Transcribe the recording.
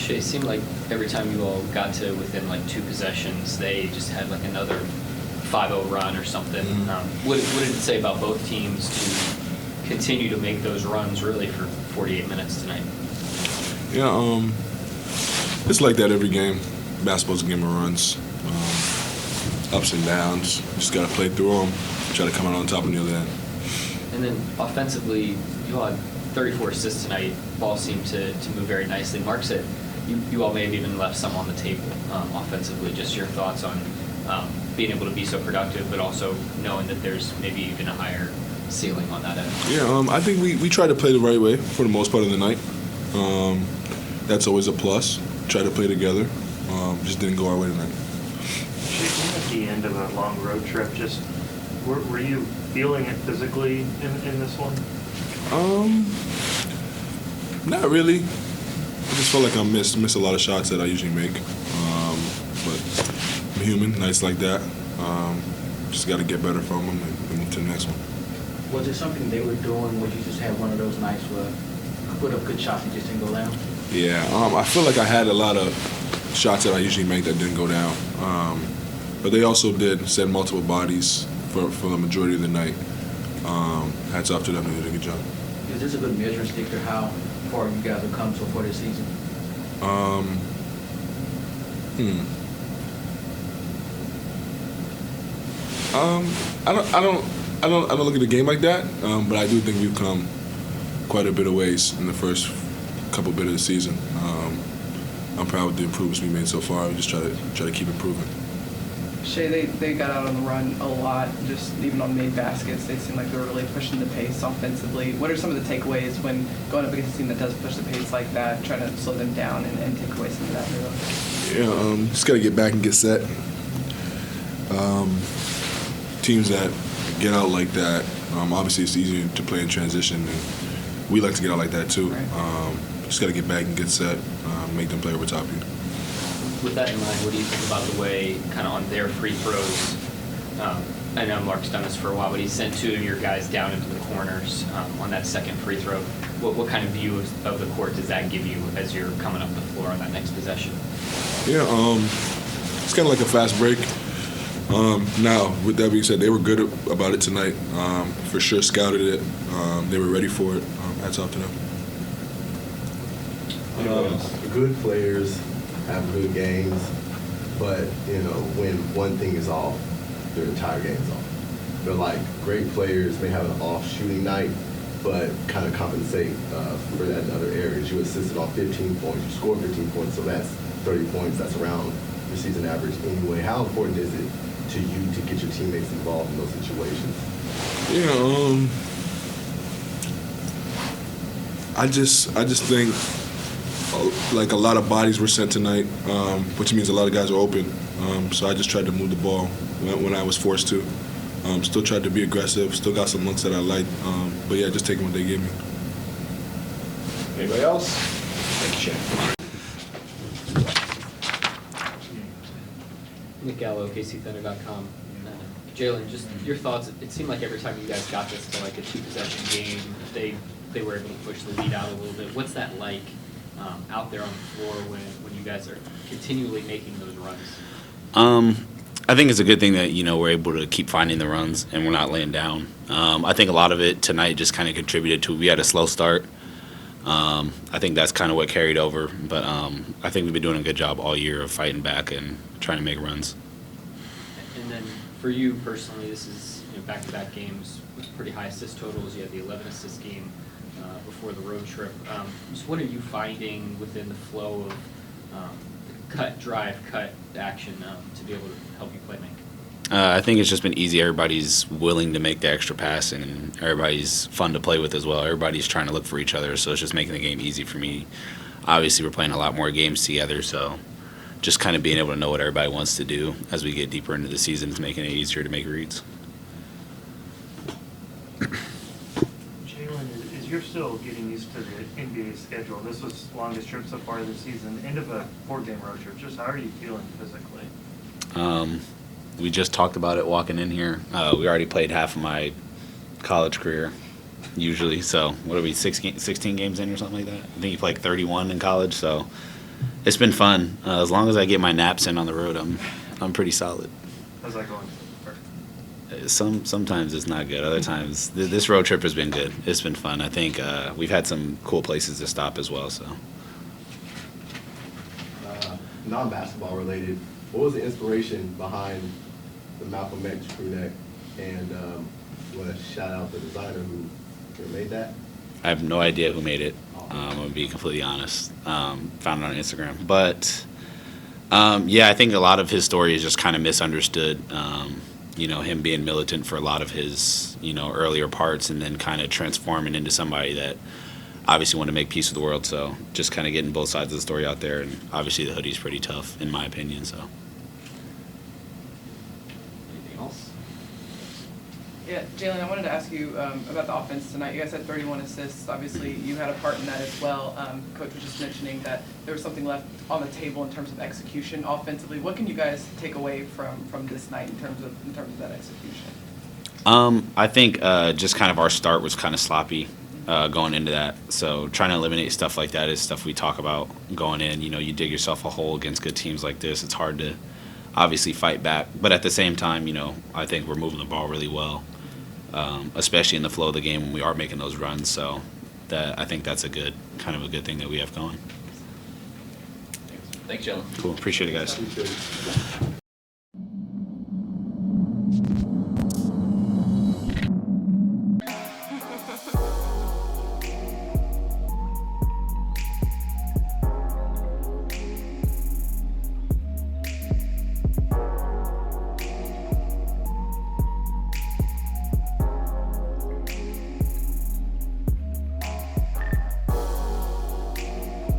Shai, it seemed like every time you all got to within like 2 possessions, they just had like another 5-0 run or something. What did it say about both teams to continue to make those runs really for 48 minutes tonight? Yeah, it's like that every game. Basketball's a game of runs, ups and downs. Just got to play through them, try to come out on top of the other end. And then offensively, you all had 34 assists tonight. Ball seemed to move very nicely. Mark said you all may have even left some on the table offensively. Just your thoughts on being able to be so productive, but also knowing that there's maybe even a higher ceiling on that end. Yeah, I think we try to play the right way for the most part of the night. That's always a plus. Try to play together. Just didn't go our way tonight. At the end of a long road trip, just were you feeling it physically in this one? Not really. I just felt like I miss a lot of shots that I usually make. But I'm human, nights like that. Just got to get better from them and move to the next one. Was it something they were doing where you just had one of those nights where you put up good shots and just didn't go down? Yeah, I feel like I had a lot of shots that I usually make that didn't go down. But they also did send multiple bodies for the majority of the night. Hats off to them, they did a good job. Is this a good measuring stick to how far you guys have come so far this season? I don't look at the game like that, but I do think we've come quite a bit of ways in the first couple bit of the season. I'm proud of the improvements we made so far. We just try to keep improving. Shai, they got out on the run a lot, just even on made baskets. They seemed like they were really pushing the pace offensively. What are some of the takeaways when going up against a team that does push the pace like that, trying to slow them down and take away some of that? Yeah, just got to get back and get set. Teams that get out like that, obviously it's easier to play in transition, and we like to get out like that too. Right. Just got to get back and get set, make them play over top of you. With that in mind, what do you think about the way, kind of on their free throws? I know Mark's done this for a while, but he sent 2 of your guys down into the corners on that second free throw. What kind of view of the court does that give you as you're coming up the floor on that next possession? Yeah, it's kind of like a fast break. Now, with that being said, they were good about it tonight. For sure scouted it. They were ready for it. Hats off to them. Good players have good games, but when one thing is off, their entire game is off. They're like great players may have an off shooting night, but kind of compensate for that in other areas. You assisted on 15 points, you scored 15 points, so that's 30 points. That's around your season average anyway. How important is it to you to get your teammates involved in those situations? Yeah, I just think like a lot of bodies were sent tonight, which means a lot of guys are open. So I just tried to move the ball when I was forced to. Still tried to be aggressive. Still got some looks that I liked. But yeah, just taking what they gave me. Anybody else? Nick Gallo, OKCThunder.com. Jalen, just your thoughts. It seemed like every time you guys got this to like a 2-possession game, they were able to push the lead out a little bit. What's that like out there on the floor when you guys are continually making those runs? I think it's a good thing that we're able to keep finding the runs and we're not laying down. I think a lot of it tonight just kind of contributed to we had a slow start. I think that's kind of what carried over, but I think we've been doing a good job all year of fighting back and trying to make runs. And then for you personally, this is back-to-back games with pretty high assist totals. You had the 11 assist game before the road trip. So what are you finding within the flow of cut, drive, cut action to be able to help you play make? I think it's just been easy. Everybody's willing to make the extra passing, and everybody's fun to play with as well. Everybody's trying to look for each other, so it's just making the game easy for me. Obviously, we're playing a lot more games together, so just kind of being able to know what everybody wants to do as we get deeper into the season is making it easier to make reads. Jalen, as you're still getting used to the NBA schedule, this was the longest trip so far this season, end of a 4-game road trip, just how are you feeling physically? We just talked about it walking in here. We already played half of my college career, usually. So what are we, 16 games in or something like that? I think you played 31 in college. So It's been fun. As long as I get my naps in on the road, I'm pretty solid. How's that going? Sometimes it's not good. Other times, this road trip has been good. It's been fun. I think we've had some cool places to stop as well. So, Non-basketball related, what was the inspiration behind the Malcolm X crew neck? And you want to shout out the designer who made that? I have no idea who made it. I'm gonna be completely honest. Found it on Instagram, but yeah, I think a lot of his story is just kind of misunderstood. Him being militant for a lot of his, earlier parts, and then kind of transforming into somebody that obviously wanted to make peace with the world. So just kind of getting both sides of the story out there, and obviously the hoodie's pretty tough, in my opinion. So. Anything else? Yeah, Jalen, I wanted to ask you about the offense tonight. You guys had 31 assists. Obviously, you had a part in that as well. Coach was just mentioning that there was something left on the table in terms of execution offensively. What can you guys take away from this night in terms of that execution? I think just kind of our start was kind of sloppy going into that. So trying to eliminate stuff like that is stuff we talk about going in. You dig yourself a hole against good teams like this. It's hard to obviously fight back. But at the same time, I think we're moving the ball really well. Especially in the flow of the game when we are making those runs. So I think that's a good thing that we have going. Thanks, Jalen. Cool. Appreciate it, guys. Appreciate it.